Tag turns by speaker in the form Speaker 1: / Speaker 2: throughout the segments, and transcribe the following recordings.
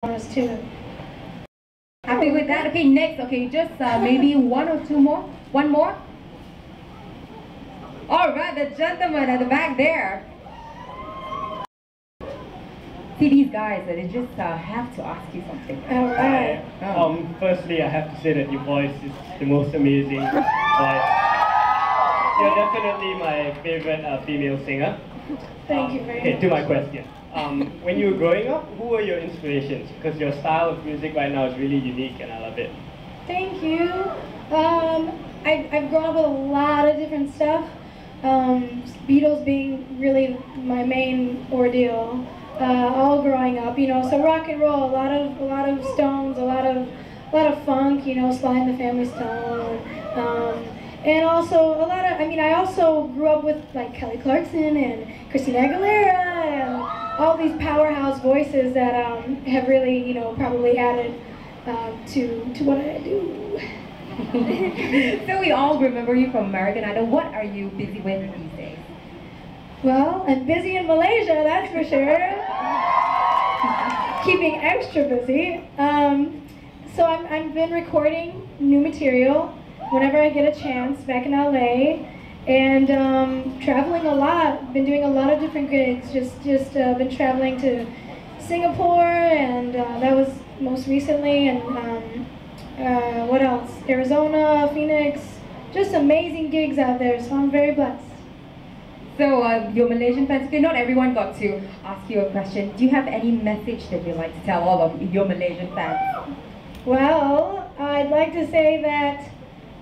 Speaker 1: us too.
Speaker 2: Happy with that? Okay, next. Okay, just maybe one or two more. One more. All right, the gentleman at the back there. See these guys, they just have to ask you something.
Speaker 1: All right.
Speaker 3: Firstly, I have to say that your voice is the most amazing voice. You're definitely my favorite female singer.
Speaker 1: Thank you very much.
Speaker 3: Okay, to my question. When you were growing up, who were your inspirations? Because your style of music right now is really unique and I love it.
Speaker 1: Thank you. I've grown up with a lot of different stuff. Beatles being really my main ordeal. All growing up, you know, so rock and roll, a lot of Stones, a lot of funk, you know, Sly and the Family Stone, and also a lot of, I also grew up with like Kelly Clarkson and Christina Aguilera and all these powerhouse voices that have really, you know, probably added to what I do.
Speaker 2: So we all remember you from American Idol. What are you busy with these days?
Speaker 1: Well, I'm busy in Malaysia, that's for sure. Keeping extra busy. So I've been recording new material whenever I get a chance back in LA, and traveling a lot. Been doing a lot of different gigs. Just been traveling to Singapore, and that was most recently, and what else? Arizona, Phoenix. Just amazing gigs out there. So I'm very blessed.
Speaker 2: So your Malaysian fans, okay, not everyone got to ask you a question. Do you have any message that you'd like to tell all of your Malaysian fans?
Speaker 1: Well, I'd like to say that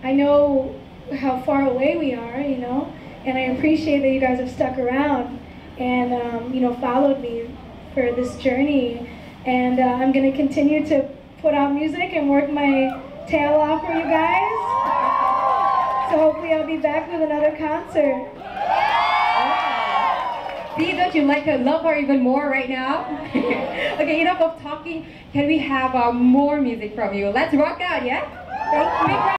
Speaker 1: I know how far away we are, you know, and I appreciate that you guys have stuck around and, you know, followed me for this journey. And I'm going to continue to put out music and work my tail off for you guys. So hopefully I'll be back with another concert.
Speaker 2: See, don't you like her, love her even more right now? Okay, enough of talking. Can we have more music from you? Let's rock out, yeah? Thank you.